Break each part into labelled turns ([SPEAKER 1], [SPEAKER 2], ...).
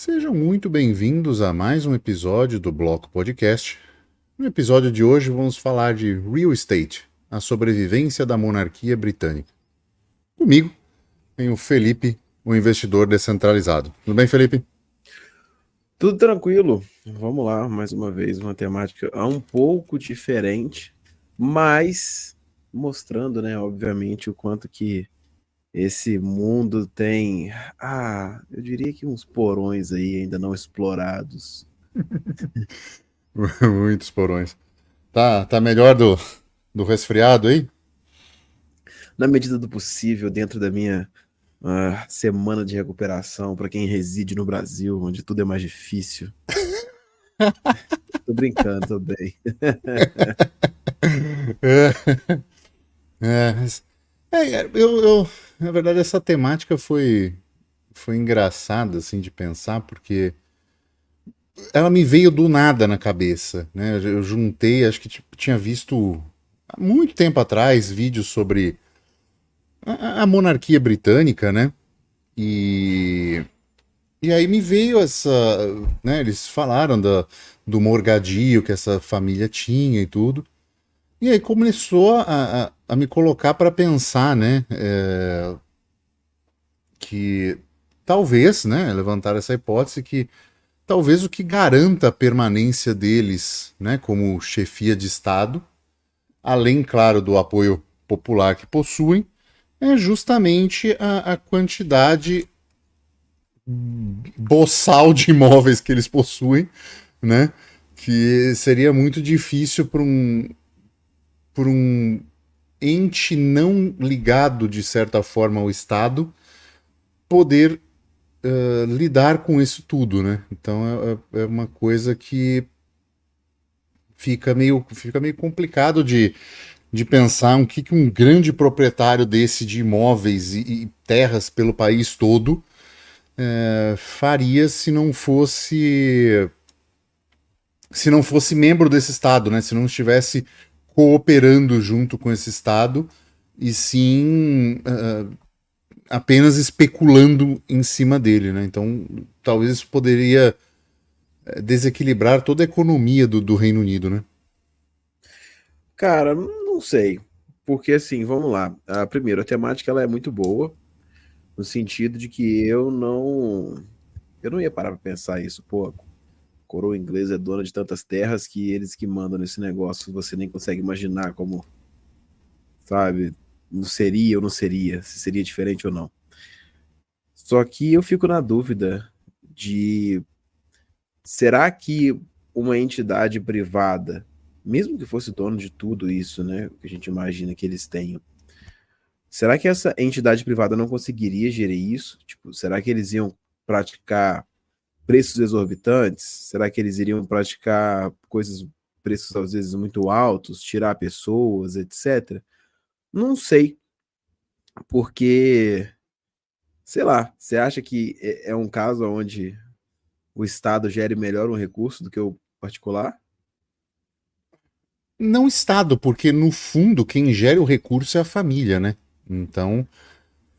[SPEAKER 1] Sejam muito bem-vindos a mais um episódio do Bloco Podcast. No episódio de hoje vamos falar de Real Estate, a sobrevivência da monarquia britânica. Comigo tem o Felipe, o investidor descentralizado. Tudo bem, Felipe?
[SPEAKER 2] Tudo tranquilo. Vamos lá, mais uma vez, uma temática um pouco diferente, mas mostrando, né, obviamente, o quanto que esse mundo tem, eu diria que uns porões aí ainda não explorados.
[SPEAKER 1] Muitos porões. Tá melhor do resfriado aí?
[SPEAKER 2] Na medida do possível, dentro da minha semana de recuperação, para quem reside no Brasil, onde tudo é mais difícil. Tô brincando, tô bem.
[SPEAKER 1] Na verdade, essa temática foi engraçada, assim, de pensar, porque ela me veio do nada na cabeça, né? Eu juntei, acho que tinha visto há muito tempo atrás vídeos sobre a monarquia britânica, né? E, e aí me veio essa, né? Eles falaram do morgadio que essa família tinha e tudo. E aí começou a me colocar para pensar, né? Que talvez, né? Levantar essa hipótese que talvez o que garanta a permanência deles, né? Como chefia de Estado, além, claro, do apoio popular que possuem, é justamente a quantidade boçal de imóveis que eles possuem, né? Que seria muito difícil por um ente não ligado, de certa forma, ao Estado poder lidar com isso tudo, né? Então é uma coisa que fica meio complicado de pensar que um grande proprietário desse de imóveis e terras pelo país todo faria se não fosse membro desse Estado, né? Se não estivesse cooperando junto com esse Estado e sim apenas especulando em cima dele, né? Então talvez isso poderia desequilibrar toda a economia do Reino Unido, né?
[SPEAKER 2] Cara, não sei. Porque assim, vamos lá. Primeiro, a temática ela é muito boa, no sentido de que eu não ia parar pra pensar isso, pô, a coroa inglesa é dona de tantas terras que eles que mandam nesse negócio, você nem consegue imaginar como, sabe, não seria ou não seria, se seria diferente ou não. Só que eu fico na dúvida de será que uma entidade privada, mesmo que fosse dono de tudo isso, né, que a gente imagina que eles tenham, será que essa entidade privada não conseguiria gerir isso? Tipo, será que eles iam praticar preços exorbitantes? Será que eles iriam praticar preços às vezes muito altos, tirar pessoas, etc? Não sei, porque, sei lá, você acha que é um caso onde o Estado gere melhor um recurso do que o particular?
[SPEAKER 1] Não Estado, porque no fundo quem gera o recurso é a família, né? Então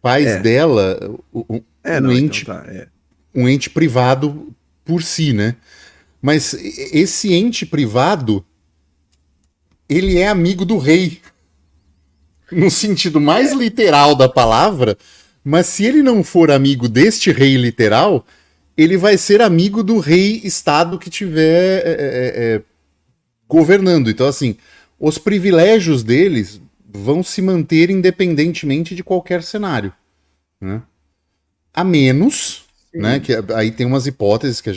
[SPEAKER 1] faz
[SPEAKER 2] É,
[SPEAKER 1] dela um
[SPEAKER 2] não, então
[SPEAKER 1] ente,
[SPEAKER 2] tá, é.
[SPEAKER 1] um ente privado por si, né? Mas esse ente privado, ele é amigo do rei, no sentido mais
[SPEAKER 2] É,
[SPEAKER 1] literal da palavra, mas se ele não for amigo deste rei literal, ele vai ser amigo do rei Estado que tiver governando. Então, assim, os privilégios deles vão se manter independentemente de qualquer cenário, né? A menos, né,
[SPEAKER 2] sim.
[SPEAKER 1] que aí tem umas hipóteses que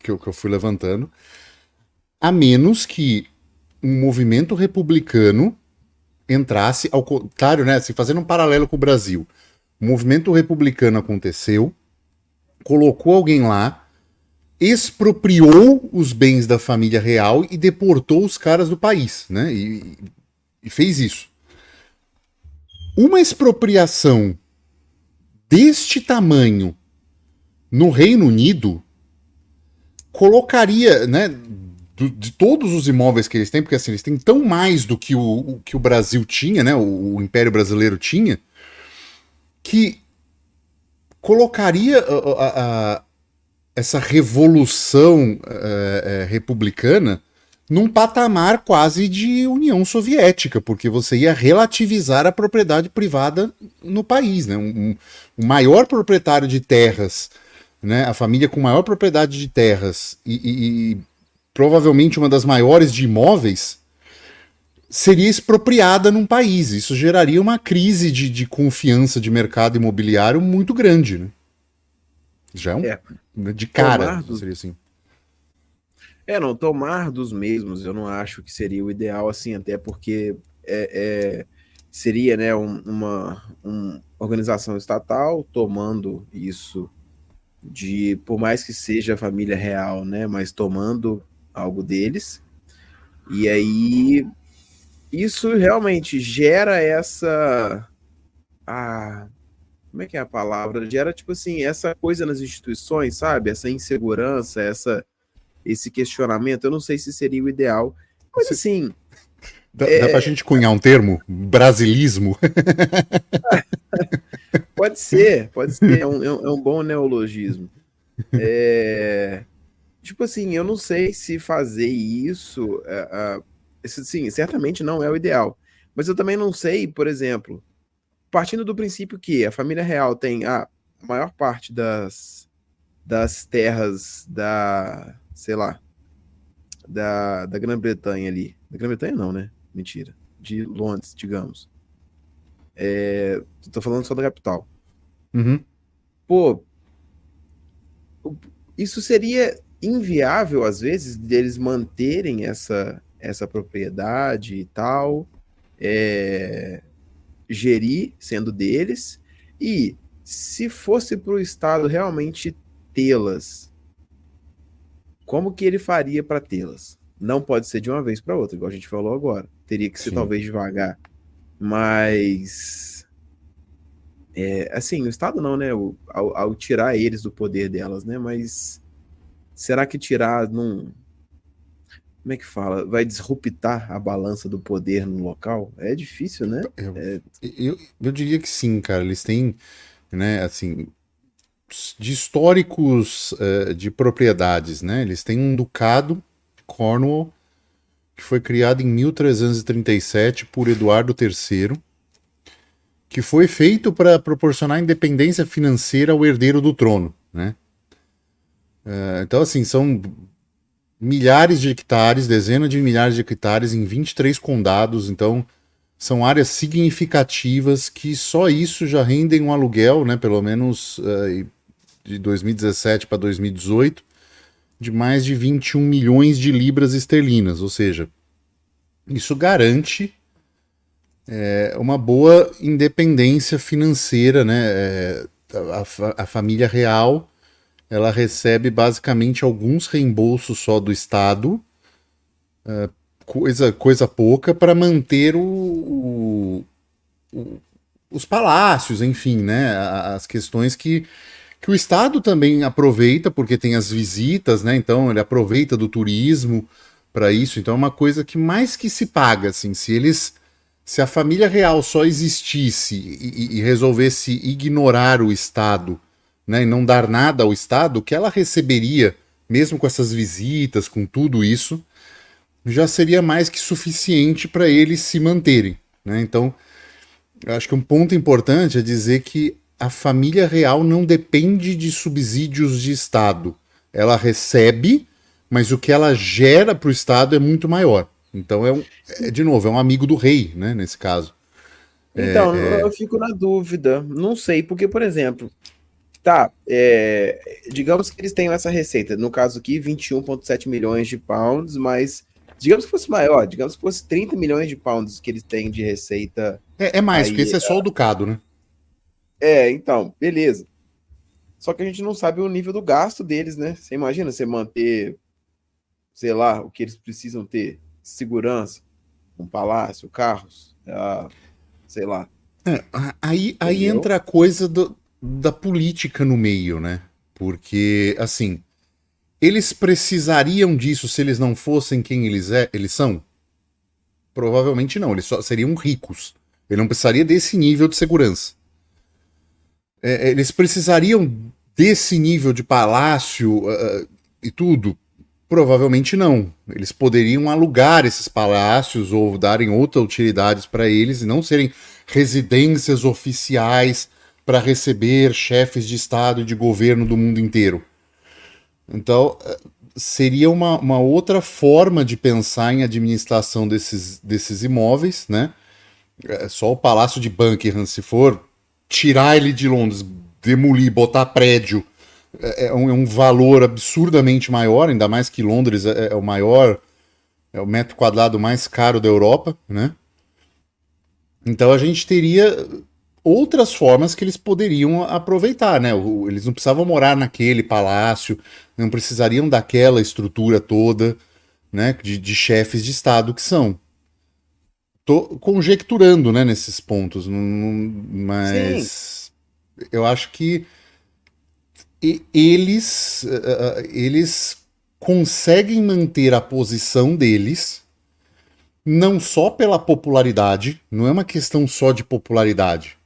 [SPEAKER 1] eu fui levantando, a menos que um movimento republicano entrasse, ao contrário, né, assim, fazendo um paralelo com o Brasil. O movimento republicano aconteceu, colocou alguém lá, expropriou os bens da família real e deportou os caras do país, né? E fez isso. Uma expropriação deste tamanho no Reino Unido colocaria, né, de todos os imóveis que eles têm, porque assim, eles têm tão mais do que o que o Brasil tinha, né, o Império Brasileiro tinha, que colocaria essa revolução republicana num patamar quase de União Soviética, porque você ia relativizar a propriedade privada no país, né? O maior proprietário de terras, né? A família com maior propriedade de terras e provavelmente uma das maiores de imóveis seria expropriada num país. Isso geraria uma crise de confiança de mercado imobiliário muito grande, né? Já é
[SPEAKER 2] É,
[SPEAKER 1] de cara,
[SPEAKER 2] tomar dos,
[SPEAKER 1] seria assim.
[SPEAKER 2] não, tomar dos mesmos, eu não acho que seria o ideal, assim, até porque seria, né, uma organização estatal tomando isso por mais que seja a família real, né, mas tomando algo deles, e aí isso realmente gera como é que é a palavra? Gera, tipo assim, essa coisa nas instituições, sabe? Essa insegurança, esse questionamento. Eu não sei se seria o ideal, mas assim,
[SPEAKER 1] Dá pra gente cunhar um termo? Brasilismo?
[SPEAKER 2] pode ser, é um bom neologismo. Tipo assim, eu não sei se fazer isso, sim, certamente não é o ideal. Mas eu também não sei, por exemplo, partindo do princípio que a família real tem a maior parte das terras sei lá, da Grã-Bretanha ali. Da Grã-Bretanha não, né? Mentira. De Londres, digamos. Tô falando só da capital.
[SPEAKER 1] Uhum.
[SPEAKER 2] Pô, isso seria inviável, às vezes, deles manterem essa propriedade e tal, gerir sendo deles, e se fosse para o Estado realmente tê-las, como que ele faria para tê-las? Não pode ser de uma vez para outra, igual a gente falou agora. Teria que ser
[SPEAKER 1] Sim.
[SPEAKER 2] talvez devagar. Mas assim, o Estado não, né? Ao tirar eles do poder delas, né? Mas será que tirar não. Como é que fala? Vai disruptar a balança do poder no local? É difícil, né?
[SPEAKER 1] Eu, eu diria que sim, cara. Eles têm, né, assim, de históricos de propriedades, né? Eles têm um ducado, Cornwall, que foi criado em 1337 por Eduardo III, que foi feito para proporcionar independência financeira ao herdeiro do trono, né? Então, assim, são milhares de hectares, dezenas de milhares de hectares em 23 condados, então são áreas significativas que só isso já rendem um aluguel, né, pelo menos de 2017 para 2018, de mais de 21 milhões de libras esterlinas, ou seja, isso garante uma boa independência financeira, né? A família real ela recebe basicamente alguns reembolsos só do Estado, coisa pouca, para manter os palácios, enfim, né? As questões que o Estado também aproveita, porque tem as visitas, né? Então ele aproveita do turismo para isso. Então é uma coisa que mais que se paga, assim, se a família real só existisse e resolvesse ignorar o Estado, né, e não dar nada ao Estado, o que ela receberia, mesmo com essas visitas, com tudo isso, já seria mais que suficiente para eles se manterem. Né? Então, eu acho que um ponto importante é dizer que a família real não depende de subsídios de Estado. Ela recebe, mas o que ela gera para o Estado é muito maior. Então, de novo, é um amigo do rei, né, nesse caso.
[SPEAKER 2] Então, eu fico na dúvida. Não sei, porque, por exemplo, tá, digamos que eles tenham essa receita, no caso aqui, 21,7 milhões de pounds, mas digamos que fosse maior, digamos que fosse 30 milhões de pounds que eles têm de receita
[SPEAKER 1] É mais, porque
[SPEAKER 2] aí.
[SPEAKER 1] esse é só o ducado, né?
[SPEAKER 2] Então, beleza. Só que a gente não sabe o nível do gasto deles, né? Você imagina você manter, sei lá, o que eles precisam ter, segurança, um palácio, carros, sei lá,
[SPEAKER 1] Aí
[SPEAKER 2] entendeu?
[SPEAKER 1] entra a coisa da política no meio, né? Porque, assim, eles precisariam disso se eles não fossem quem eles são? Provavelmente não, eles só seriam ricos. Ele não precisaria desse nível de segurança. Eles precisariam desse nível de palácio e tudo? Provavelmente não. Eles poderiam alugar esses palácios ou darem outras utilidades para eles e não serem residências oficiais para receber chefes de Estado e de governo do mundo inteiro. Então, seria uma outra forma de pensar em administração desses imóveis, né? Só o Palácio de Buckingham, se for tirar ele de Londres, demolir, botar prédio, é um valor absurdamente maior, ainda mais que Londres é o maior, é o metro quadrado mais caro da Europa, né? Então a gente teria outras formas que eles poderiam aproveitar, né? Eles não precisavam morar naquele palácio, não precisariam daquela estrutura toda, né? De chefes de Estado que são. Tô conjecturando, né, nesses pontos,
[SPEAKER 2] Sim.
[SPEAKER 1] mas eu acho que eles conseguem manter a posição deles, não só pela popularidade, não é uma questão só de popularidade,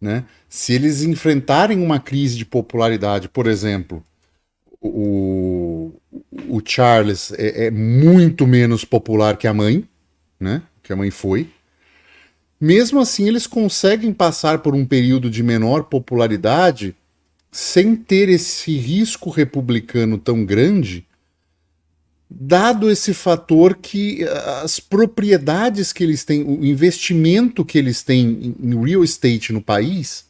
[SPEAKER 1] né? Se eles enfrentarem uma crise de popularidade, por exemplo, o, o Charles é muito menos popular que a mãe, né? Que a mãe foi. Mesmo assim, eles conseguem passar por um período de menor popularidade sem ter esse risco republicano tão grande, dado esse fator que as propriedades que eles têm, o investimento que eles têm em real estate no país,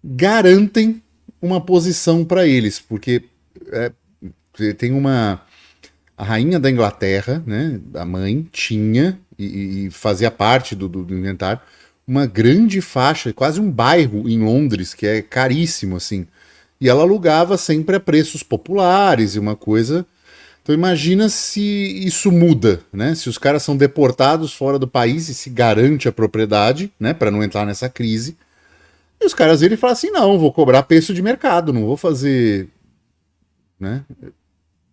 [SPEAKER 1] garantem uma posição para eles, porque tem a rainha da Inglaterra, né, a mãe, tinha e fazia parte do inventário uma grande faixa, quase um bairro em Londres, que é caríssimo, assim. E ela alugava sempre a preços populares e uma coisa. Então imagina se isso muda, né? Se os caras são deportados fora do país e se garante a propriedade, né, para não entrar nessa crise. E os caras irem e falar assim: não, vou cobrar preço de mercado, não vou fazer, né?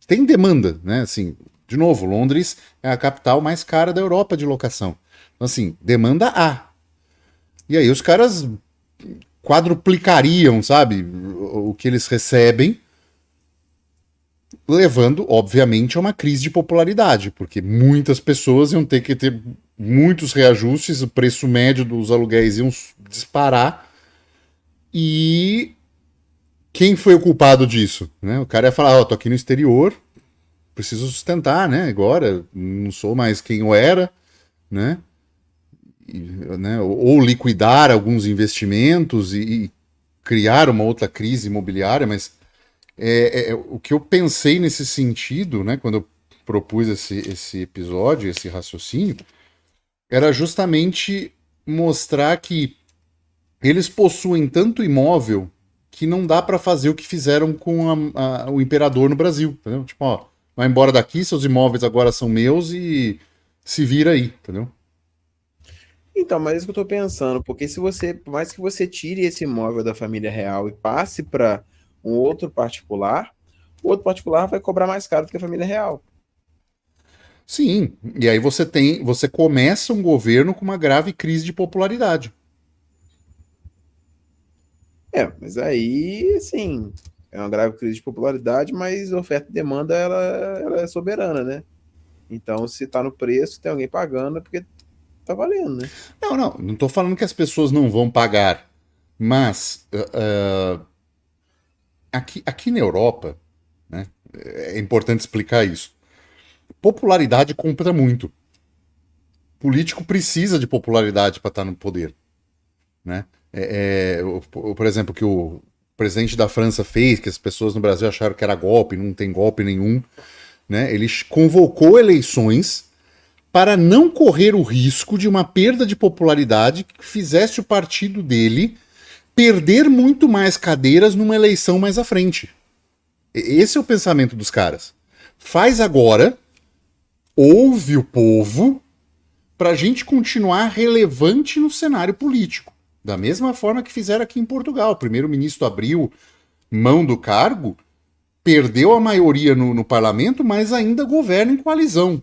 [SPEAKER 1] Tem demanda, né? Assim, de novo, Londres é a capital mais cara da Europa de locação. Então, assim, demanda há. E aí os caras quadruplicariam, sabe, o que eles recebem, levando, obviamente, a uma crise de popularidade, porque muitas pessoas iam ter que ter muitos reajustes, o preço médio dos aluguéis iam disparar, e quem foi o culpado disso? Né? O cara ia falar, ó, tô aqui no exterior, preciso sustentar, né? Agora, não sou mais quem eu era, né? Né? Ou liquidar alguns investimentos e criar uma outra crise imobiliária, mas o que eu pensei nesse sentido, né, quando eu propus esse episódio, esse raciocínio, era justamente mostrar que eles possuem tanto imóvel que não dá para fazer o que fizeram com o imperador no Brasil, entendeu? Tipo, ó, vai embora daqui, seus imóveis agora são meus e se vira aí, entendeu?
[SPEAKER 2] Então, mas é isso que eu tô pensando, porque se você, por mais que você tire esse imóvel da família real e passe para um outro particular, o outro particular vai cobrar mais caro do que a família real.
[SPEAKER 1] Sim, e aí você começa um governo com uma grave crise de popularidade.
[SPEAKER 2] É, mas aí, assim, é uma grave crise de popularidade, mas oferta e demanda, ela é soberana, né? Então, se tá no preço, tem alguém pagando, é porque tá valendo, né?
[SPEAKER 1] Não estou falando que as pessoas não vão pagar, mas aqui na Europa, né, é importante explicar isso. Popularidade compra muito. Político precisa de popularidade para estar no poder, né? Por exemplo, o que o presidente da França fez, que as pessoas no Brasil acharam que era golpe, não tem golpe nenhum, né? Ele convocou eleições para não correr o risco de uma perda de popularidade que fizesse o partido dele perder muito mais cadeiras numa eleição mais à frente. Esse é o pensamento dos caras. Faz agora, ouve o povo, para a gente continuar relevante no cenário político. Da mesma forma que fizeram aqui em Portugal. O primeiro-ministro abriu mão do cargo, perdeu a maioria no parlamento, mas ainda governa em coalizão.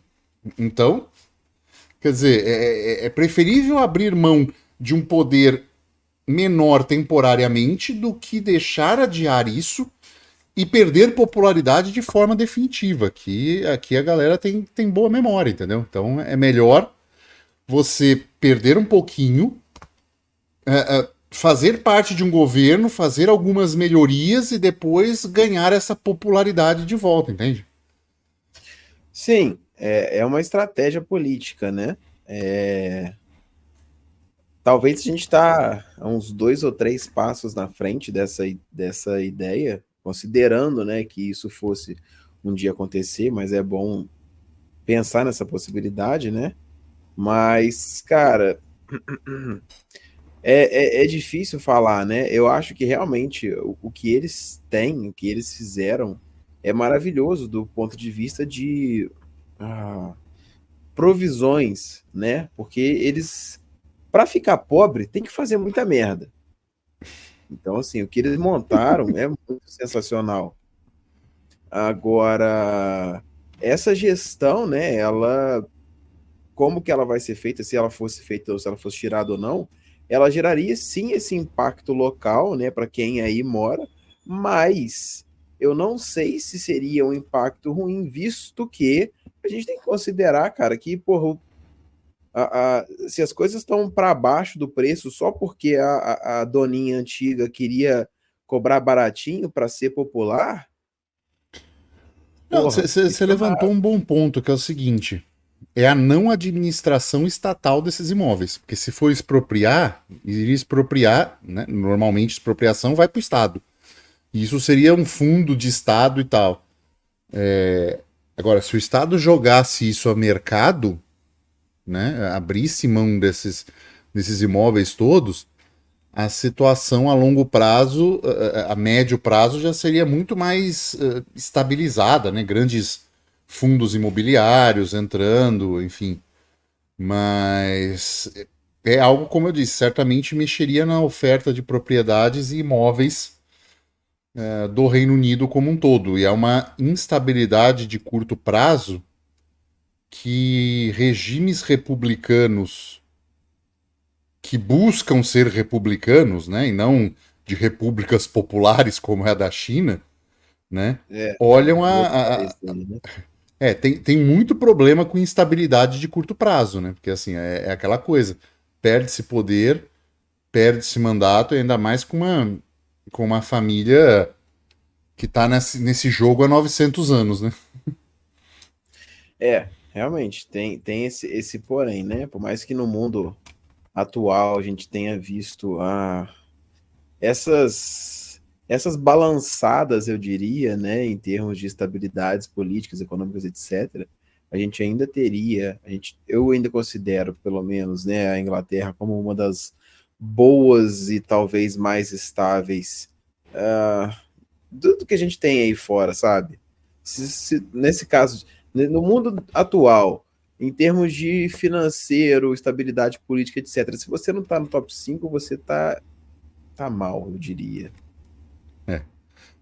[SPEAKER 1] Então, quer dizer, é preferível abrir mão de um poder menor temporariamente do que deixar adiar isso e perder popularidade de forma definitiva. Aqui a galera tem boa memória, entendeu? Então é melhor você perder um pouquinho, fazer parte de um governo, fazer algumas melhorias e depois ganhar essa popularidade de volta, entende?
[SPEAKER 2] Sim, é uma estratégia política, né? Talvez a gente está a uns 2 ou 3 passos na frente dessa ideia, considerando, né, que isso fosse um dia acontecer, mas é bom pensar nessa possibilidade, né? Mas, cara, é difícil falar, né? Eu acho que realmente o que eles têm, o que eles fizeram, é maravilhoso do ponto de vista de ah, provisões, né? Porque eles, para ficar pobre, tem que fazer muita merda. Então, assim, o que eles montaram é muito sensacional. Agora, essa gestão, né? Como que ela vai ser feita, se ela fosse feita ou se ela fosse tirada ou não, ela geraria sim esse impacto local, né, para quem aí mora, mas eu não sei se seria um impacto ruim, visto que a gente tem que considerar, cara, que porra, se as coisas estão para baixo do preço só porque a doninha antiga queria cobrar baratinho para ser popular, porra,
[SPEAKER 1] Você
[SPEAKER 2] fica
[SPEAKER 1] levantou um bom ponto, que é o seguinte: é a não administração estatal desses imóveis. Porque se for expropriar, iria expropriar, né? Normalmente expropriação vai para o Estado. E isso seria um fundo de Estado e tal. Agora, se o Estado jogasse isso a mercado, né? Abrisse mão desses imóveis todos, a situação a longo prazo, a médio prazo, já seria muito mais estabilizada, né? Grandes fundos imobiliários entrando, enfim. Mas é algo, como eu disse, certamente mexeria na oferta de propriedades e imóveis do Reino Unido como um todo. E é uma instabilidade de curto prazo que regimes republicanos que buscam ser republicanos, né, e não de repúblicas populares como é a da China, né,
[SPEAKER 2] é,
[SPEAKER 1] olham
[SPEAKER 2] no outro país dele, né?
[SPEAKER 1] tem muito problema com instabilidade de curto prazo, né, porque assim, é aquela coisa, perde-se poder, perde-se mandato, e ainda mais com uma família que está nesse jogo há 900 anos, né.
[SPEAKER 2] Realmente, tem esse porém, né? Por mais que no mundo atual a gente tenha visto essas balançadas, eu diria, né, em termos de estabilidades políticas, econômicas, etc., a gente ainda teria, eu ainda considero, pelo menos, né, a Inglaterra como uma das boas e talvez mais estáveis do que a gente tem aí fora, sabe? Nesse caso, no mundo atual, em termos de financeiro, estabilidade política, etc., se você não tá no top 5 você tá mal, eu diria.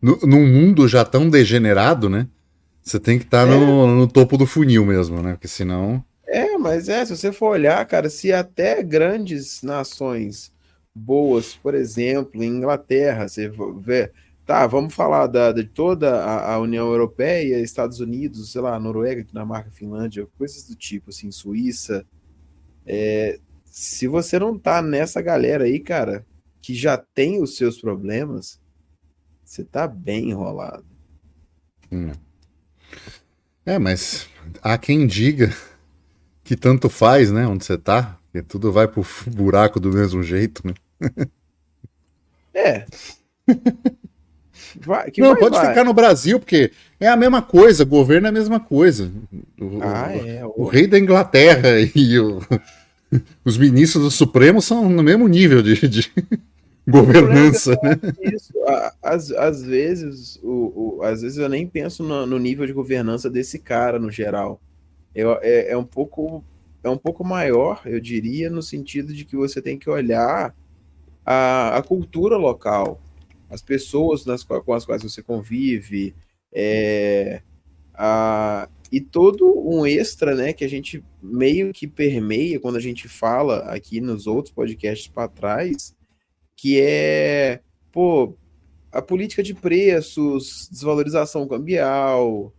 [SPEAKER 1] Num mundo já tão degenerado, né, você tem que estar
[SPEAKER 2] É,
[SPEAKER 1] no topo do funil mesmo, né, porque senão...
[SPEAKER 2] mas se você for olhar, cara, se até grandes nações boas, por exemplo, em Inglaterra, você vê, tá, vamos falar de toda a União Europeia, Estados Unidos, sei lá, Noruega, Dinamarca, Finlândia, coisas do tipo, assim, Suíça. Se você não tá nessa galera aí, cara, que já tem os seus problemas, você tá bem enrolado.
[SPEAKER 1] Hum. Mas há quem diga que tanto faz, né, onde você tá, que tudo vai pro buraco do mesmo jeito, né?
[SPEAKER 2] É,
[SPEAKER 1] Não, pode
[SPEAKER 2] vai.
[SPEAKER 1] ficar no Brasil, porque é a mesma coisa, governo é a mesma coisa. O
[SPEAKER 2] Ô.
[SPEAKER 1] rei da Inglaterra e os ministros do Supremo são no mesmo nível de
[SPEAKER 2] O problema é que eu
[SPEAKER 1] governança,
[SPEAKER 2] não
[SPEAKER 1] né?
[SPEAKER 2] acho isso. Às vezes, às vezes eu nem penso no nível de governança desse cara no geral. É um pouco maior, eu diria, no sentido de que você tem que olhar a cultura local, as pessoas com as quais você convive, e todo um extra, né, que a gente meio que permeia quando a gente fala aqui nos outros podcasts para trás, que é, pô, a política de preços, desvalorização cambial,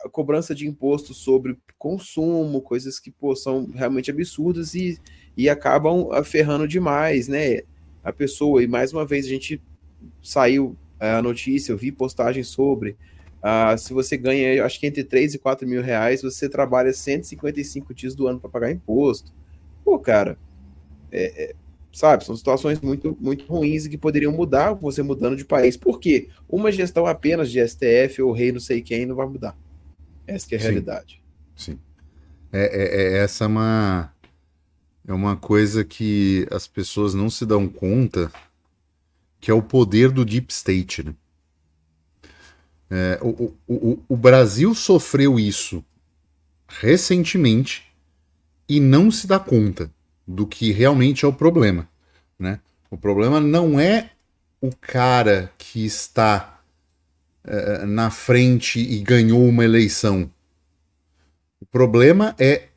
[SPEAKER 2] a cobrança de impostos sobre consumo, coisas que pô, são realmente absurdas e acabam ferrando demais, né? A pessoa, e mais uma vez a gente saiu a notícia, eu vi postagens sobre. Se você ganha, acho que entre 3 e 4 mil reais, você trabalha 155 dias do ano para pagar imposto. Pô, cara, sabe, são situações muito, muito ruins e que poderiam mudar você mudando de país. Por quê? Uma gestão apenas de STF ou rei não sei quem não vai mudar. Essa que é a
[SPEAKER 1] Sim,
[SPEAKER 2] realidade.
[SPEAKER 1] sim. Essa é uma coisa que as pessoas não se dão conta, que é o poder do Deep State, né? O Brasil sofreu isso recentemente e não se dá conta do que realmente é o problema, né? O problema não é o cara que está na frente e ganhou uma eleição. O problema é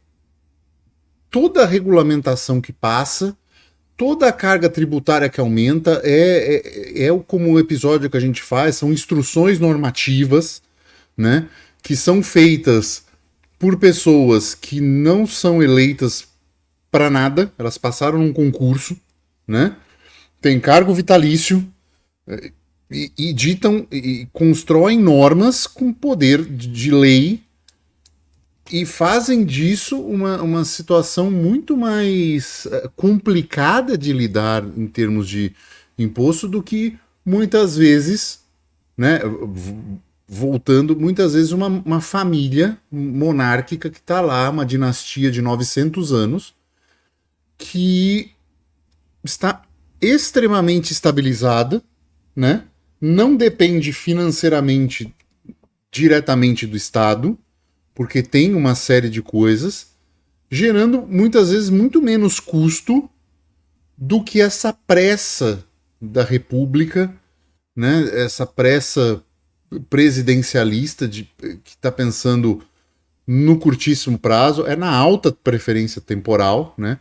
[SPEAKER 1] toda a regulamentação que passa, toda a carga tributária que aumenta, como o episódio que a gente faz, são instruções normativas, né, que são feitas por pessoas que não são eleitas para nada, elas passaram num concurso, né, tem cargo vitalício, e ditam e constroem normas com poder de lei e fazem disso uma situação muito mais complicada de lidar em termos de imposto do que muitas vezes, né, voltando, muitas vezes uma família monárquica que está lá, uma dinastia de 900 anos, que está extremamente estabilizada, né, não depende financeiramente diretamente do Estado, porque tem uma série de coisas, gerando muitas vezes muito menos custo do que essa pressa da República, né? Essa pressa presidencialista que está pensando no curtíssimo prazo, é na alta preferência temporal, né?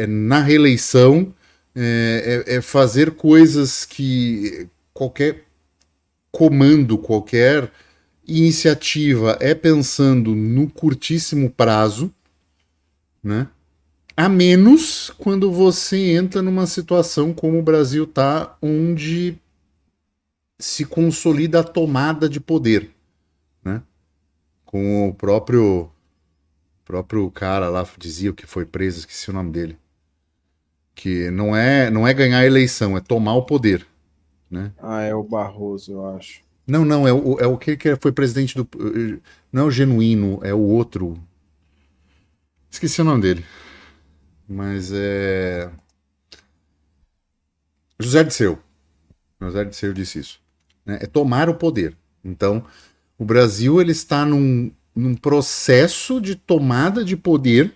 [SPEAKER 1] Na reeleição, fazer coisas que qualquer comando, qualquer iniciativa é pensando no curtíssimo prazo, né? A menos quando você entra numa situação como o Brasil está, onde se consolida a tomada de poder, né? Com o próprio cara lá dizia o que foi preso, esqueci o nome dele, que não é ganhar a eleição, é tomar o poder, né?
[SPEAKER 2] É o Barroso, eu acho.
[SPEAKER 1] Não, não, é o que foi presidente do. Não é o Genuíno, é o outro. Esqueci o nome dele. Mas é. José Dirceu. José Dirceu disse isso. Né? É tomar o poder. Então, o Brasil ele está num processo de tomada de poder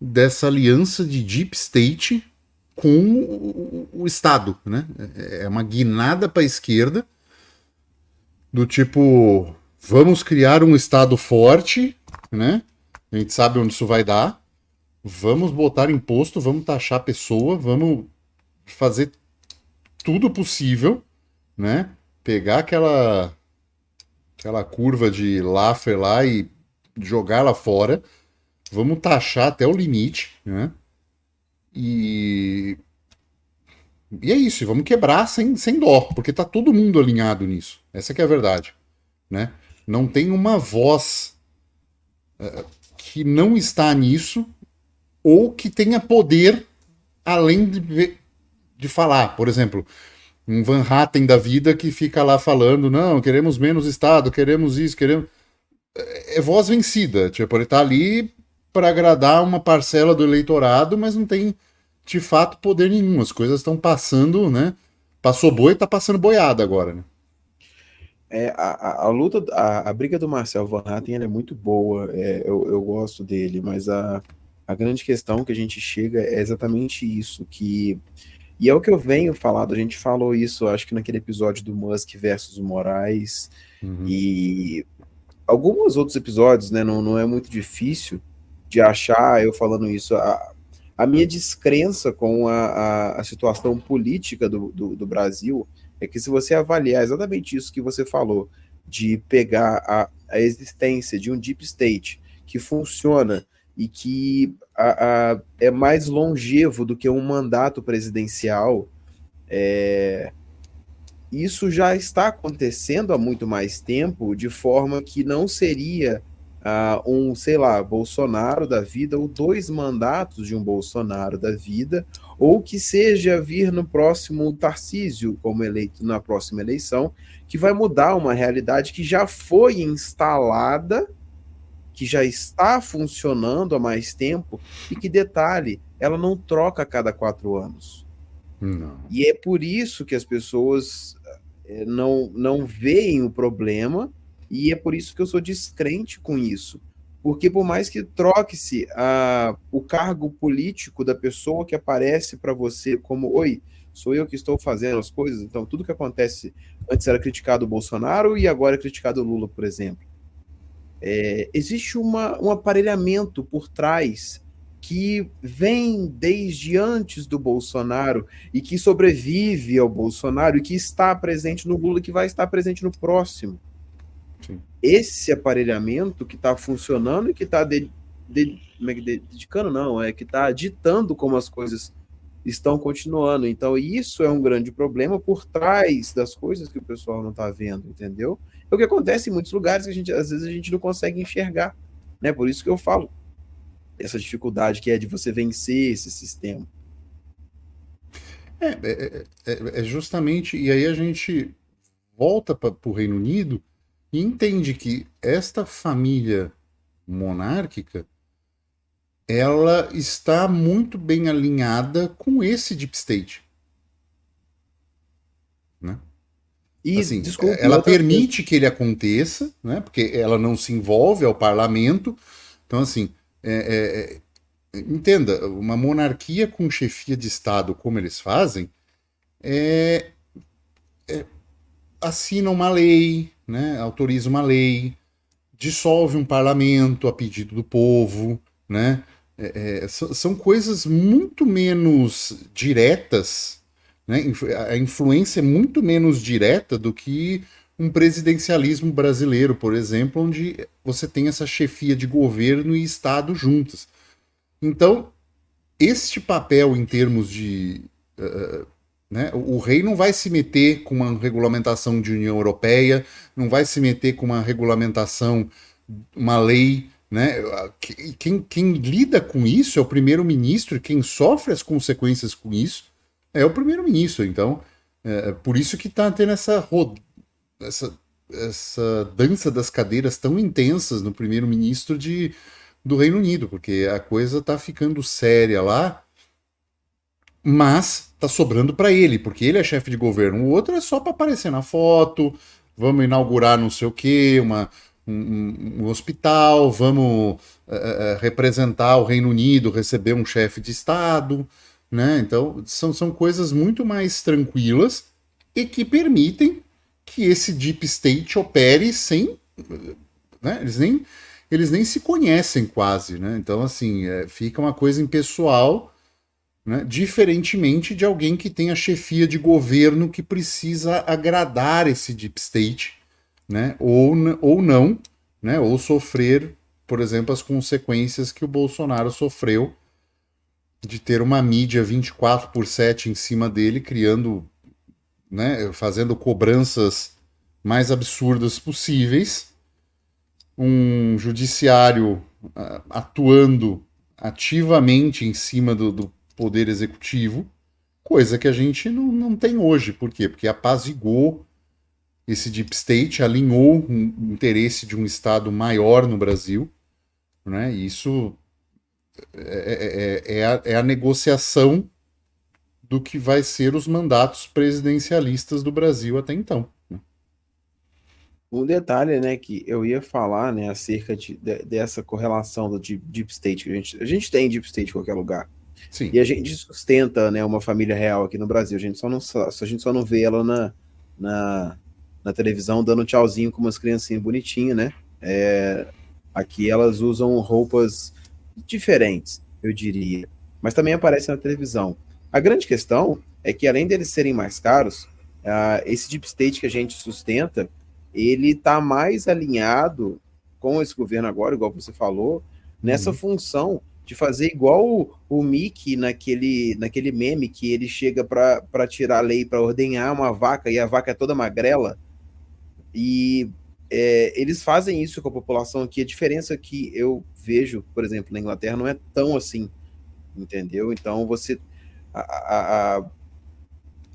[SPEAKER 1] dessa aliança de deep state com o Estado. Né? É uma guinada para a esquerda, do tipo, vamos criar um Estado forte, né? A gente sabe onde isso vai dar. Vamos botar imposto, vamos taxar a pessoa, vamos fazer tudo possível, né? Pegar aquela curva de Laffer lá e jogar ela fora. Vamos taxar até o limite, né? E é isso, e vamos quebrar sem dó, porque tá todo mundo alinhado nisso. Essa que é a verdade, né? Não tem uma voz que não está nisso ou que tenha poder além de falar. Por exemplo, um Van Hatten da vida que fica lá falando, não, queremos menos Estado, queremos isso, queremos... É voz vencida, tipo, ele tá ali para agradar uma parcela do eleitorado, mas não tem, de fato, poder nenhum. As coisas estão passando, né? Passou boi, tá passando boiada agora, né?
[SPEAKER 2] A luta, a briga do Marcel Van Hatten ela é muito boa, eu gosto dele, mas a grande questão que a gente chega é exatamente isso, e é o que eu venho falando, a gente falou isso, acho que naquele episódio do Musk versus o Moraes,
[SPEAKER 1] Uhum.
[SPEAKER 2] e alguns outros episódios, né, não é muito difícil de achar eu falando isso, A minha descrença com a situação política do Brasil é que, se você avaliar exatamente isso que você falou, de pegar a existência de um deep state que funciona e que é mais longevo do que um mandato presidencial, isso já está acontecendo há muito mais tempo, de forma que não seria sei lá, Bolsonaro da vida, ou dois mandatos de um Bolsonaro da vida, ou que seja vir no próximo Tarcísio como eleito na próxima eleição, que vai mudar uma realidade que já foi instalada, que já está funcionando há mais tempo, e que, detalhe, ela não troca a cada 4 anos.
[SPEAKER 1] Não.
[SPEAKER 2] E é por isso que as pessoas não veem o problema, e é por isso que eu sou descrente com isso. Porque, por mais que troque-se o cargo político da pessoa que aparece para você como: oi, sou eu que estou fazendo as coisas, então tudo que acontece antes era criticado o Bolsonaro e agora é criticado o Lula, por exemplo. Existe um aparelhamento por trás que vem desde antes do Bolsonaro e que sobrevive ao Bolsonaro e que está presente no Lula, que vai estar presente no próximo.
[SPEAKER 1] Sim.
[SPEAKER 2] Esse aparelhamento que está funcionando e que está dedicando, não, que está ditando como as coisas estão continuando. Então, isso é um grande problema por trás das coisas que o pessoal não está vendo, entendeu? É o que acontece em muitos lugares que às vezes a gente não consegue enxergar, né? Por isso que eu falo essa dificuldade que é de você vencer esse sistema.
[SPEAKER 1] É justamente. E aí a gente volta para o Reino Unido e entende que esta família monárquica ela está muito bem alinhada com esse deep state, né?
[SPEAKER 2] E,
[SPEAKER 1] Assim,
[SPEAKER 2] desculpe,
[SPEAKER 1] ela
[SPEAKER 2] outra coisa.
[SPEAKER 1] permite que ele aconteça, né? Porque ela não se envolve ao parlamento. Então, assim, entenda, uma monarquia com chefia de Estado, como eles fazem, é, assina uma lei, né? Autoriza uma lei, dissolve um parlamento a pedido do povo, né? São coisas muito menos diretas, né? A influência é muito menos direta do que um presidencialismo brasileiro, por exemplo, onde você tem essa chefia de governo e Estado juntas. Então, este papel em termos de né, o rei não vai se meter com uma regulamentação de União Europeia, não vai se meter com uma regulamentação, uma lei, né? Quem lida com isso é o primeiro-ministro, e quem sofre as consequências com isso é o primeiro-ministro. Então, por isso que está tendo essa dança das cadeiras tão intensas no primeiro-ministro do Reino Unido, porque a coisa está ficando séria lá, mas tá sobrando para ele, porque ele é chefe de governo. O outro é só para aparecer na foto, vamos inaugurar não sei o quê, um hospital, vamos representar o Reino Unido, receber um chefe de Estado, né? Então, são coisas muito mais tranquilas e que permitem que esse deep state opere sem... Né? Eles nem se conhecem quase, né? Então, assim, fica uma coisa impessoal, né? Diferentemente de alguém que tem a chefia de governo que precisa agradar esse deep state, né? Ou não, né? Ou sofrer, por exemplo, as consequências que o Bolsonaro sofreu de ter uma mídia 24/7 em cima dele, criando, né? Fazendo cobranças mais absurdas possíveis, um judiciário atuando ativamente em cima do poder executivo, coisa que a gente não tem hoje. Por quê? Porque apaziguou esse deep state, alinhou o interesse de um Estado maior no Brasil, né? E isso é a negociação do que vai ser os mandatos presidencialistas do Brasil até então.
[SPEAKER 2] Um detalhe, né, que eu ia falar, né, acerca dessa correlação do deep state, que a gente tem deep state em qualquer lugar.
[SPEAKER 1] Sim.
[SPEAKER 2] E a gente sustenta, né, uma família real aqui no Brasil. A gente só não vê ela na televisão dando tchauzinho com umas criancinhas bonitinhas, né? Aqui elas usam roupas diferentes, eu diria. mas também aparecem na televisão. A grande questão é que, além deles serem mais caros, esse deep state que a gente sustenta, ele está mais alinhado com esse governo agora, igual você falou, nessa
[SPEAKER 1] Uhum.
[SPEAKER 2] função de fazer igual o Mickey naquele meme que ele chega para tirar a lei, para ordenhar uma vaca e a vaca é toda magrela. E eles fazem isso com a população aqui. A diferença que eu vejo, por exemplo, na Inglaterra, não é tão assim, entendeu? Então você.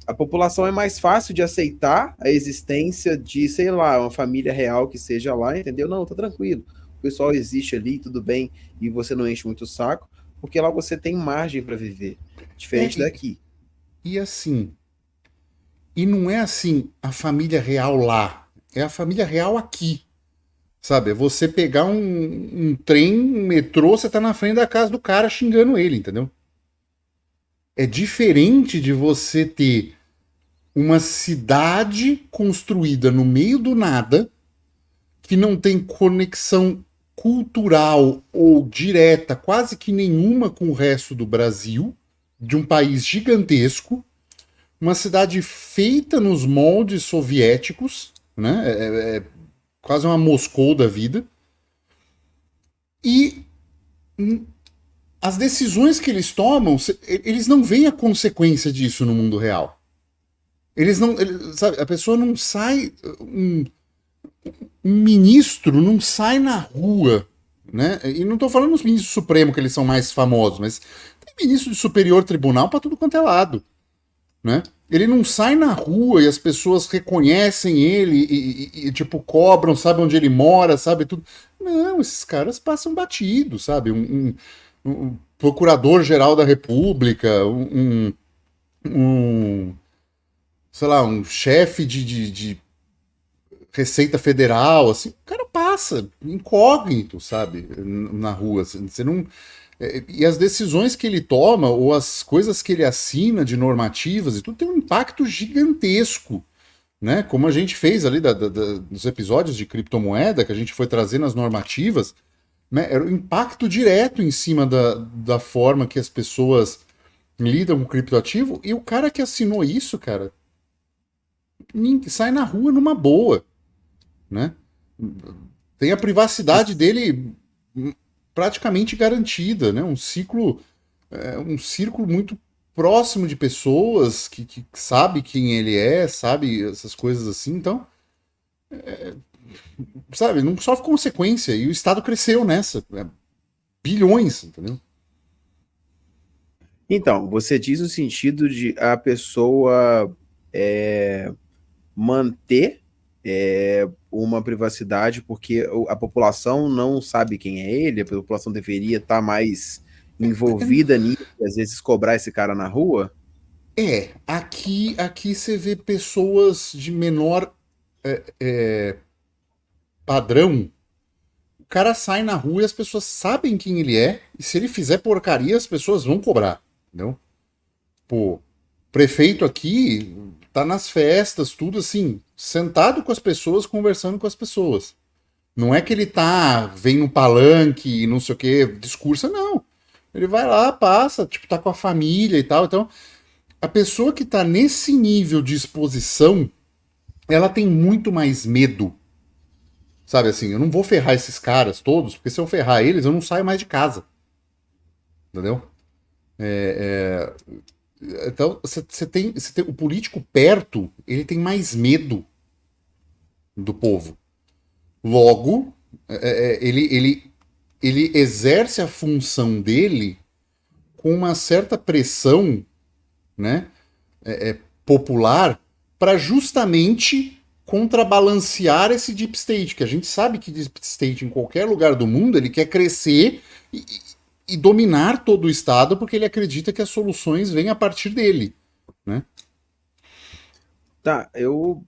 [SPEAKER 2] A população é mais fácil de aceitar a existência de, sei lá, uma família real que seja lá, entendeu? Não, tá tranquilo. O pessoal existe ali, tudo bem, e você não enche muito o saco, porque lá você tem margem para viver,
[SPEAKER 1] É,
[SPEAKER 2] diferente daqui.
[SPEAKER 1] e assim, e não é assim a família real lá, é a família real aqui. Sabe? É você pegar um trem, um metrô, você tá na frente da casa do cara xingando ele, entendeu? É diferente de você ter uma cidade construída no meio do nada, que não tem conexão cultural ou direta, quase que nenhuma com o resto do Brasil, de um país gigantesco, uma cidade feita nos moldes soviéticos, né? É quase uma Moscou da vida. E as decisões que eles tomam, eles não veem a consequência disso no mundo real. Eles não. Sabe, a pessoa não sai. Um ministro não sai na rua, né? E não estou falando dos ministros do Supremo, que eles são mais famosos, mas tem ministro de Superior Tribunal para tudo quanto é lado, né? Ele não sai na rua e as pessoas reconhecem ele tipo, cobram, sabe onde ele mora, sabe tudo. Não, esses caras passam batido, sabe? Um procurador-geral da República, sei lá, um chefe de Receita Federal, assim, o cara passa incógnito, sabe, na rua. Assim, você não. E as decisões que ele toma, ou as coisas que ele assina de normativas e tudo, tem um impacto gigantesco. Né? Como a gente fez ali dos episódios de criptomoeda, que a gente foi trazendo as normativas, né? Era o impacto direto em cima da forma que as pessoas lidam com o criptoativo, e o cara que assinou isso, cara, sai na rua numa boa, né? Tem a privacidade dele praticamente garantida, né? Um círculo muito próximo de pessoas que sabe quem ele é, sabe essas coisas assim, então, sabe, não sofre consequência, e o Estado cresceu nessa, bilhões, entendeu?
[SPEAKER 2] Então, você diz no sentido de a pessoa manter uma privacidade porque a população não sabe quem é ele, a população deveria estar mais envolvida nisso, e às vezes cobrar esse cara na rua?
[SPEAKER 1] Aqui você vê pessoas de menor padrão. O cara sai na rua e as pessoas sabem quem ele é, e se ele fizer porcaria, as pessoas vão cobrar, entendeu? Pô, prefeito aqui tá nas festas, tudo assim, sentado com as pessoas, conversando com as pessoas. Não é que ele vem no palanque e não sei o que, discursa, não. Ele vai lá, passa, tipo, tá com a família e tal. Então, a pessoa que tá nesse nível de exposição, ela tem muito mais medo. Sabe assim, eu não vou ferrar esses caras todos, porque se eu ferrar eles, eu não saio mais de casa. Entendeu? Então, você tem o político perto, ele tem mais medo do povo. Logo, ele exerce a função dele com uma certa pressão, né, popular, para justamente contrabalancear esse deep state, que a gente sabe que deep state em qualquer lugar do mundo ele quer crescer e dominar todo o estado, porque ele acredita que as soluções vêm a partir dele, né?
[SPEAKER 2] Tá, eu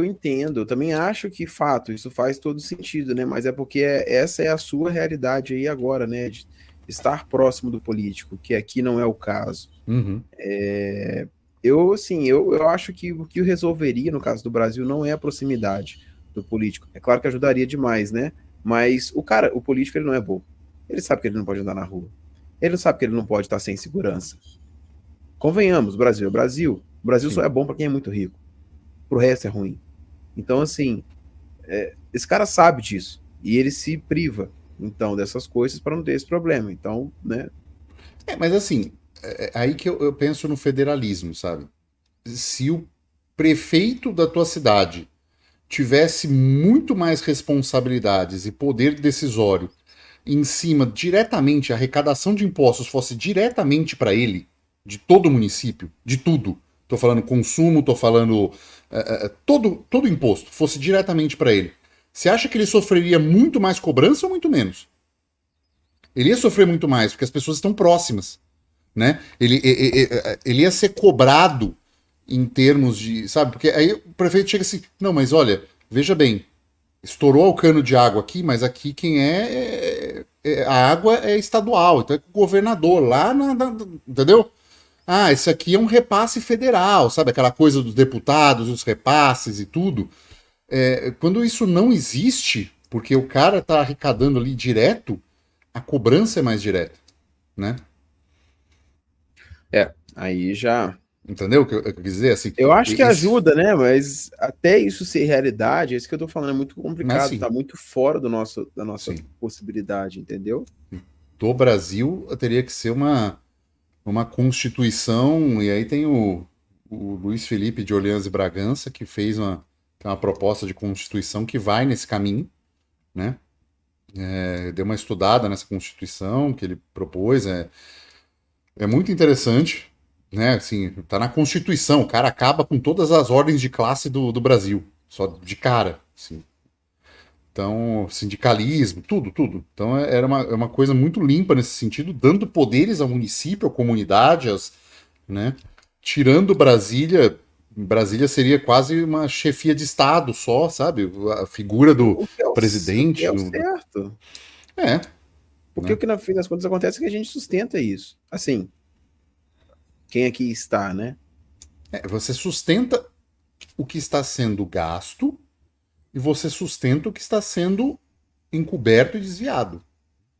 [SPEAKER 2] entendo, eu também acho que, fato, isso faz todo sentido, né? Mas é porque essa é a sua realidade aí agora, né? De estar próximo do político, que aqui não é o caso.
[SPEAKER 1] Uhum.
[SPEAKER 2] Assim, eu acho que o que resolveria, no caso do Brasil, não é a proximidade do político. É claro que ajudaria demais, né? Mas o político, ele não é bobo. Ele sabe que ele não pode andar na rua. Ele não sabe que ele não pode estar sem segurança. Convenhamos, o Brasil é Brasil. O Brasil só
[SPEAKER 1] Sim.
[SPEAKER 2] é bom para quem é muito rico. Pro resto é ruim. Então, assim, esse cara sabe disso. E ele se priva, então, dessas coisas para não ter esse problema. Então, né?
[SPEAKER 1] Mas assim, é aí que eu penso no federalismo, sabe? Se o prefeito da tua cidade tivesse muito mais responsabilidades e poder decisório em cima diretamente, a arrecadação de impostos fosse diretamente para ele, de todo o município, de tudo. Tô falando consumo, tô falando todo imposto fosse diretamente para ele. Você acha que ele sofreria muito mais cobrança ou muito menos? Ele ia sofrer muito mais, porque as pessoas estão próximas, né? Ele ia ser cobrado em termos de, sabe? Porque aí o prefeito chega assim, não, mas olha, veja bem, estourou o cano de água aqui, mas aqui quem a água é estadual, então é com o governador lá entendeu? Ah, esse aqui é um repasse federal, sabe? Aquela coisa dos deputados, os repasses e tudo. Quando isso não existe, porque o cara tá arrecadando ali direto, a cobrança é mais direta, né?
[SPEAKER 2] Aí já.
[SPEAKER 1] Entendeu o que eu quis dizer? Assim,
[SPEAKER 2] Eu acho que
[SPEAKER 1] esse,
[SPEAKER 2] ajuda, né? Mas até isso ser realidade, é isso que eu tô falando, é muito
[SPEAKER 1] mas
[SPEAKER 2] complicado,
[SPEAKER 1] assim,
[SPEAKER 2] tá muito fora da nossa
[SPEAKER 1] sim,
[SPEAKER 2] possibilidade, entendeu?
[SPEAKER 1] do Brasil teria que ser uma constituição, e aí tem o Luiz Felipe de Orleans e Bragança, que fez uma proposta de constituição que vai nesse caminho, né? Deu uma estudada nessa constituição que ele propôs, é muito interessante, né? Assim, tá na constituição, o cara acaba com todas as ordens de classe do Brasil, só de cara, assim. Então, sindicalismo, tudo, tudo. Então, é uma coisa muito limpa nesse sentido, dando poderes ao município, à comunidade, né? Tirando Brasília, Brasília seria quase uma chefia de Estado só, sabe? A figura do
[SPEAKER 2] O que
[SPEAKER 1] presidente.
[SPEAKER 2] é o certo.
[SPEAKER 1] É,
[SPEAKER 2] Porque o
[SPEAKER 1] né?
[SPEAKER 2] que no fim das contas acontece é que a gente sustenta isso. Assim, quem aqui está, né?
[SPEAKER 1] Você sustenta o que está sendo gasto e você sustenta o que está sendo encoberto e desviado.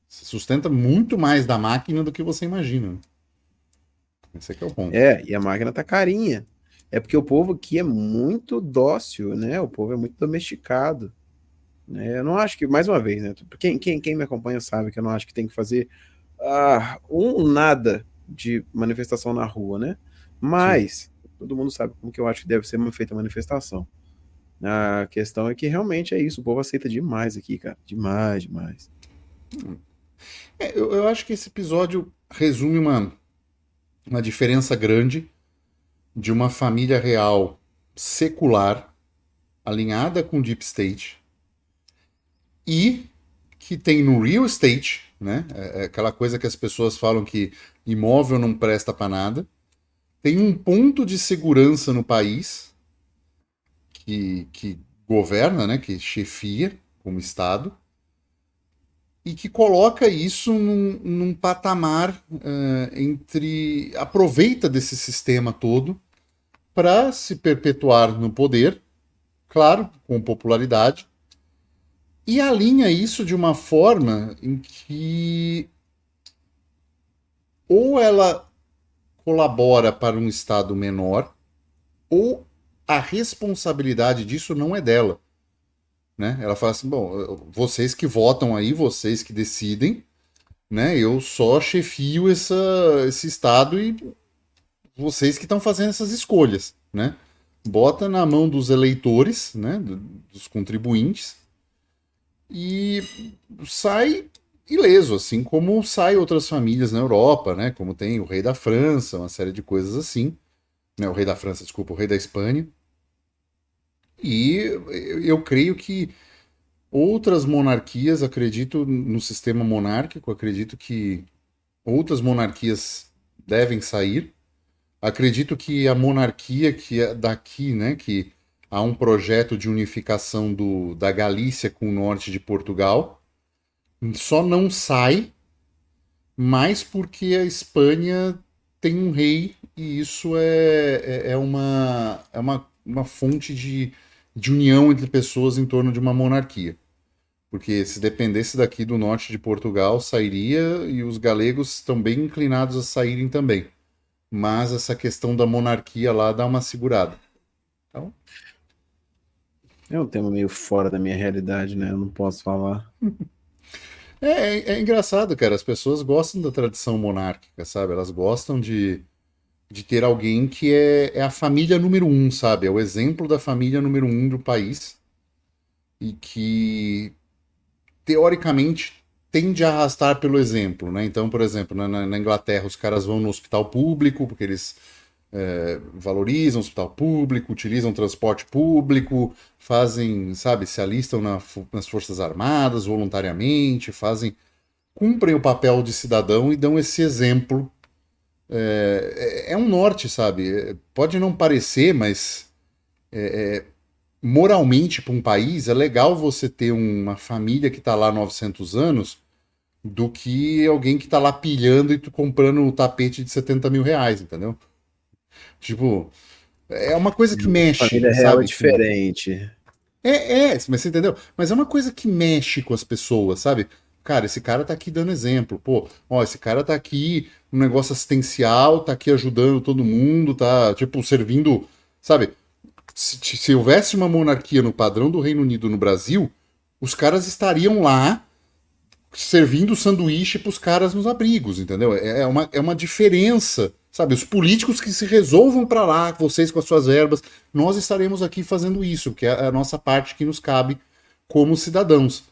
[SPEAKER 1] Você sustenta muito mais da máquina do que você imagina. Esse é que é o ponto.
[SPEAKER 2] E a máquina tá carinha. É porque o povo aqui é muito dócil, né? O povo é muito domesticado. Né? Eu não acho que, mais uma vez, né? Quem me acompanha sabe que eu não acho que tem que fazer um nada de manifestação na rua, né?
[SPEAKER 1] Sim.
[SPEAKER 2] Mas todo mundo sabe como que eu acho que deve ser feita a manifestação. A questão é que realmente é isso. O povo aceita demais aqui, cara. Demais, demais.
[SPEAKER 1] Eu acho que esse episódio resume uma diferença grande de uma família real secular, alinhada com o Deep State, e que tem no real estate, né? É aquela coisa que as pessoas falam que imóvel não presta para nada. Tem um ponto de segurança no país que governa, né? Que chefia como Estado e que coloca isso num patamar entre. Aproveita desse sistema todo para se perpetuar no poder, claro, com popularidade, e alinha isso de uma forma em que ou ela colabora para um Estado menor, ou a responsabilidade disso não é dela. Né? Ela fala assim: bom, vocês que votam aí, vocês que decidem, né? Eu só chefio esse Estado e vocês que estão fazendo essas escolhas. Né? Bota na mão dos eleitores, né? Dos contribuintes, e sai ileso, assim como sai outras famílias na Europa, né? Como tem o rei da França, uma série de coisas assim. Né? O rei da França, desculpa, o rei da Espanha. E eu creio que outras monarquias, acredito no sistema monárquico, acredito que outras monarquias devem sair. Acredito que a monarquia que é daqui, né, que há um projeto de unificação da Galícia com o norte de Portugal, só não sai mais porque a Espanha tem um rei e isso uma fonte de união entre pessoas em torno de uma monarquia. Porque se dependesse daqui do norte de Portugal, sairia, e os galegos estão bem inclinados a saírem também. Mas essa questão da monarquia lá dá uma segurada. Então,
[SPEAKER 2] É um tema meio fora da minha realidade, né? Eu não posso falar.
[SPEAKER 1] é engraçado, cara. As pessoas gostam da tradição monárquica, sabe? Elas gostam de ter alguém que é a família número um, sabe? É o exemplo da família número um do país e que, teoricamente, tende a arrastar pelo exemplo, né? Então, por exemplo, na Inglaterra, os caras vão no hospital público porque eles valorizam o hospital público, utilizam transporte público, fazem, sabe, se alistam nas Forças Armadas voluntariamente, cumprem o papel de cidadão e dão esse exemplo. É um norte, sabe? Pode não parecer, mas moralmente para um país é legal você ter uma família que está lá há 900 anos do que alguém que está lá pilhando e tu comprando um tapete de 70 mil reais, entendeu? Tipo, é uma coisa que mexe,
[SPEAKER 2] Família real é
[SPEAKER 1] sabe?
[SPEAKER 2] diferente.
[SPEAKER 1] Mas você entendeu? Mas é uma coisa que mexe com as pessoas, sabe? Cara, esse cara tá aqui dando exemplo. Pô, ó, esse cara tá aqui um negócio assistencial, tá aqui ajudando todo mundo, tá, tipo, servindo, sabe? Se houvesse uma monarquia no padrão do Reino Unido no Brasil, os caras estariam lá servindo sanduíche pros caras nos abrigos, entendeu? É uma diferença, sabe? Os políticos que se resolvam para lá, vocês com as suas verbas, nós estaremos aqui fazendo isso, que é a nossa parte que nos cabe como cidadãos.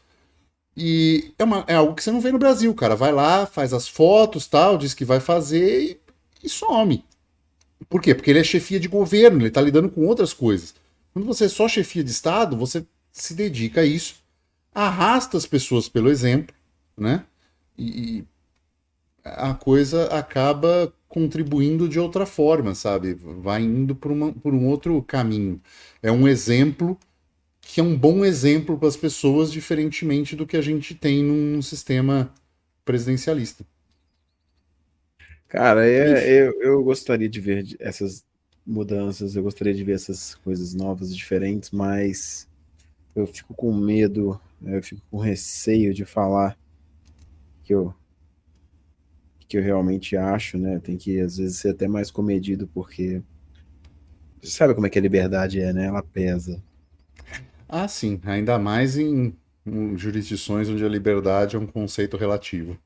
[SPEAKER 1] E é algo que você não vê no Brasil, cara. Vai lá, faz as fotos, tal, diz que vai fazer e some. Por quê? Porque ele é chefia de governo, ele está lidando com outras coisas. Quando você é só chefia de Estado, você se dedica a isso, arrasta as pessoas pelo exemplo, né? E a coisa acaba contribuindo de outra forma, sabe? Vai indo por um outro caminho. É um exemplo que é um bom exemplo para as pessoas, diferentemente do que a gente tem num sistema presidencialista.
[SPEAKER 2] Cara,
[SPEAKER 1] Enfim,
[SPEAKER 2] eu gostaria de ver essas mudanças, eu gostaria de ver essas coisas novas e diferentes, mas eu fico com medo, eu fico com receio de falar que eu, que eu realmente acho, né? Tem que, às vezes, ser até mais comedido, porque você sabe como é que a liberdade é, né? Ela pesa.
[SPEAKER 1] sim, ainda mais em jurisdições onde a liberdade é um conceito relativo.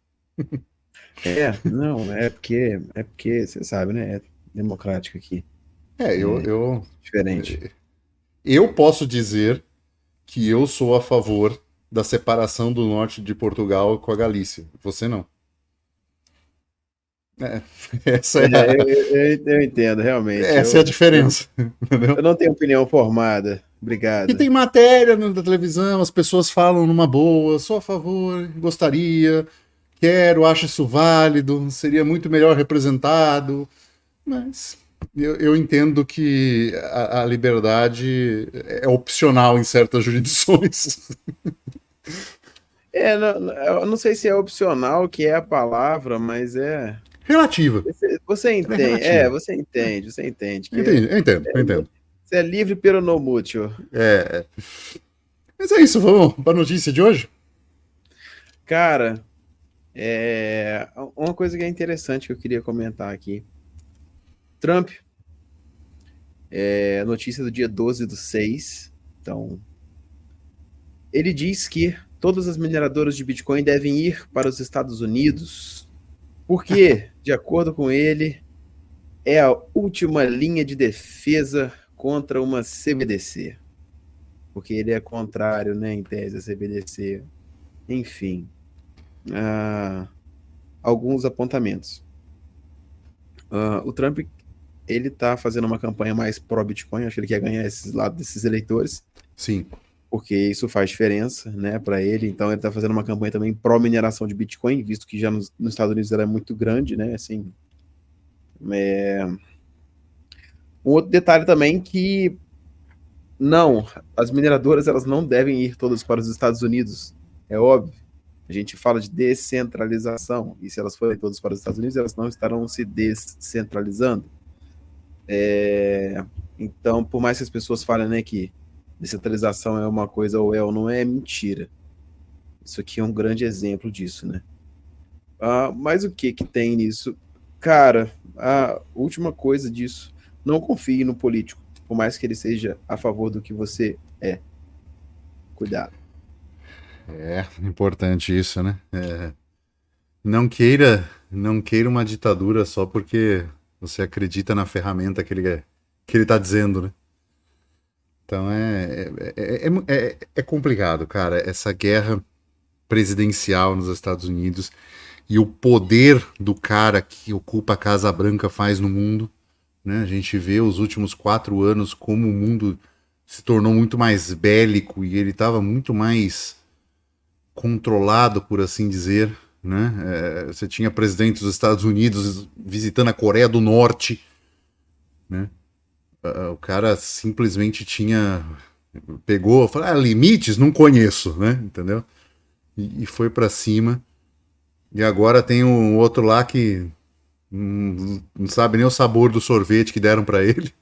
[SPEAKER 2] Não, é porque, você sabe, né? É democrático aqui,
[SPEAKER 1] É,
[SPEAKER 2] diferente.
[SPEAKER 1] eu posso dizer que eu sou a favor da separação do norte de Portugal com a Galícia. Você não. É, essa
[SPEAKER 2] É,
[SPEAKER 1] é a,
[SPEAKER 2] eu entendo, realmente.
[SPEAKER 1] essa é a diferença,
[SPEAKER 2] Eu
[SPEAKER 1] entendeu?
[SPEAKER 2] não tenho opinião formada.
[SPEAKER 1] E
[SPEAKER 2] Obrigado.
[SPEAKER 1] tem matéria na televisão, as pessoas falam numa boa, sou a favor, gostaria, quero, acho isso válido, seria muito melhor representado, mas eu entendo que a liberdade é opcional em certas jurisdições.
[SPEAKER 2] Eu não sei se é opcional, que é a palavra, mas é.
[SPEAKER 1] Relativa.
[SPEAKER 2] Você
[SPEAKER 1] Ela é
[SPEAKER 2] entende,
[SPEAKER 1] relativa.
[SPEAKER 2] você entende que
[SPEAKER 1] Entendi, eu entendo, eu entendo.
[SPEAKER 2] você é livre pelo no mútuo.
[SPEAKER 1] É, mas é isso, vamos para a notícia de hoje?
[SPEAKER 2] Cara, uma coisa que é interessante que eu queria comentar aqui. Trump, notícia do dia 12/6. Então, ele diz que todas as mineradoras de Bitcoin devem ir para os Estados Unidos, porque, de acordo com ele, é a última linha de defesa contra uma CBDC. Porque ele é contrário, né, em tese, a CBDC. Enfim, ah, alguns apontamentos. O Trump, ele tá fazendo uma campanha mais pró-Bitcoin, acho que ele quer ganhar esses lados desses eleitores,
[SPEAKER 1] Sim.
[SPEAKER 2] porque isso faz diferença, né, para ele. Então ele tá fazendo uma campanha também pró-mineração de Bitcoin, visto que já nos Estados Unidos ela é muito grande, né, assim. Um outro detalhe também que não, as mineradoras elas não devem ir todas para os Estados Unidos, é óbvio. A gente fala de descentralização, e se elas forem todas para os Estados Unidos, elas não estarão se descentralizando. Então, por mais que as pessoas falem, né, que descentralização é uma coisa ou não é, mentira. Isso aqui é um grande exemplo disso, né? Mas o que que tem nisso? Cara, a última coisa disso, não confie no político, por mais que ele seja a favor do que você é. Cuidado.
[SPEAKER 1] É importante isso, né? Não queira uma ditadura só porque você acredita na ferramenta que ele tá dizendo, né? Então é complicado, cara. Essa guerra presidencial nos Estados Unidos e o poder do cara que ocupa a Casa Branca faz no mundo, né? A gente vê os últimos 4 anos como o mundo se tornou muito mais bélico e ele estava muito mais controlado, por assim dizer, né? Você tinha presidente dos Estados Unidos visitando a Coreia do Norte, né? O cara simplesmente pegou, falou, limites não conheço, né? Entendeu? E foi para cima. E agora tem um outro lá que não sabe nem o sabor do sorvete que deram para ele.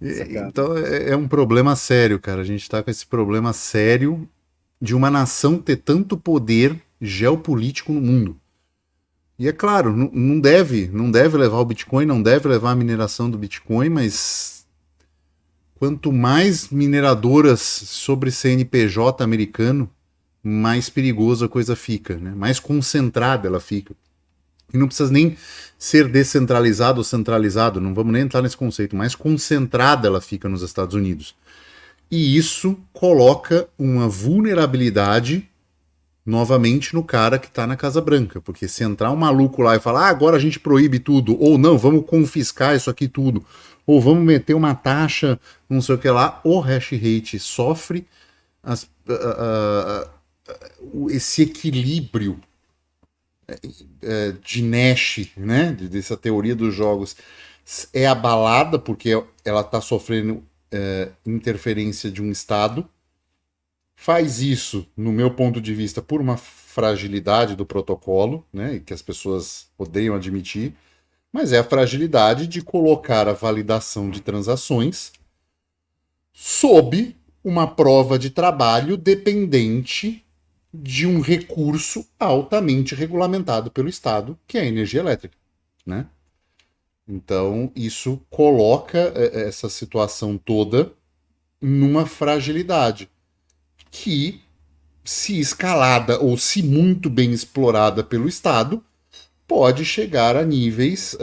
[SPEAKER 2] Sacado.
[SPEAKER 1] Então é um problema sério, cara. A gente tá com esse problema sério de uma nação ter tanto poder geopolítico no mundo. E é claro, não deve levar o Bitcoin, não deve levar a mineração do Bitcoin, mas quanto mais mineradoras sobre CNPJ americano, mais perigoso a coisa fica, né? Mais concentrada ela fica. E não precisa nem ser descentralizado ou centralizado, não vamos nem entrar nesse conceito, mais concentrada ela fica nos Estados Unidos. E isso coloca uma vulnerabilidade novamente no cara que está na Casa Branca, porque se entrar um maluco lá e falar, agora a gente proíbe tudo, ou não, vamos confiscar isso aqui tudo, ou vamos meter uma taxa, não sei o que lá, o hash rate sofre esse equilíbrio de Nash, né, dessa teoria dos jogos, é abalada porque ela está sofrendo interferência de um Estado. Faz isso, no meu ponto de vista, por uma fragilidade do protocolo, né, que as pessoas odeiam admitir, mas é a fragilidade de colocar a validação de transações sob uma prova de trabalho dependente de um recurso altamente regulamentado pelo Estado, que é a energia elétrica, né? Então, isso coloca essa situação toda numa fragilidade que, se escalada ou se muito bem explorada pelo Estado, pode chegar a níveis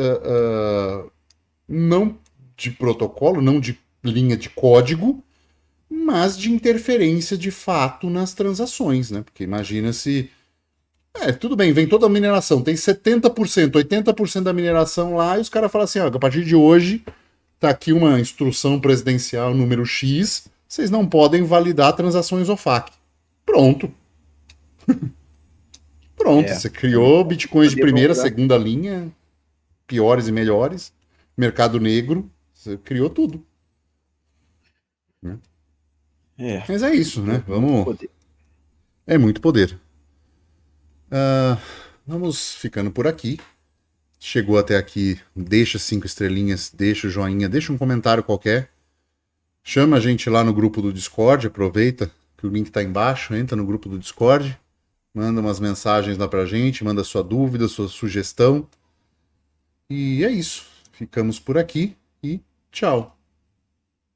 [SPEAKER 1] não de protocolo, não de linha de código, mas de interferência de fato nas transações, né? Porque imagina se. Tudo bem, vem toda a mineração, tem 70%, 80% da mineração lá, e os caras falam assim: ó, a partir de hoje, tá aqui uma instrução presidencial número X, vocês não podem validar transações OFAC. Pronto. Pronto,
[SPEAKER 2] É,
[SPEAKER 1] você criou bitcoins de
[SPEAKER 2] poder vão
[SPEAKER 1] primeira,
[SPEAKER 2] usar.
[SPEAKER 1] segunda linha, piores e melhores, mercado negro, você criou tudo, né?
[SPEAKER 2] É,
[SPEAKER 1] Mas é isso, né?
[SPEAKER 2] muito
[SPEAKER 1] Vamos.
[SPEAKER 2] poder.
[SPEAKER 1] É muito poder. Vamos ficando por aqui. Chegou até aqui, deixa 5 estrelinhas, deixa o joinha, deixa um comentário qualquer. Chama a gente lá no grupo do Discord, aproveita que o link tá embaixo, entra no grupo do Discord, manda umas mensagens lá pra gente, manda sua dúvida, sua sugestão. E é isso. Ficamos por aqui e tchau.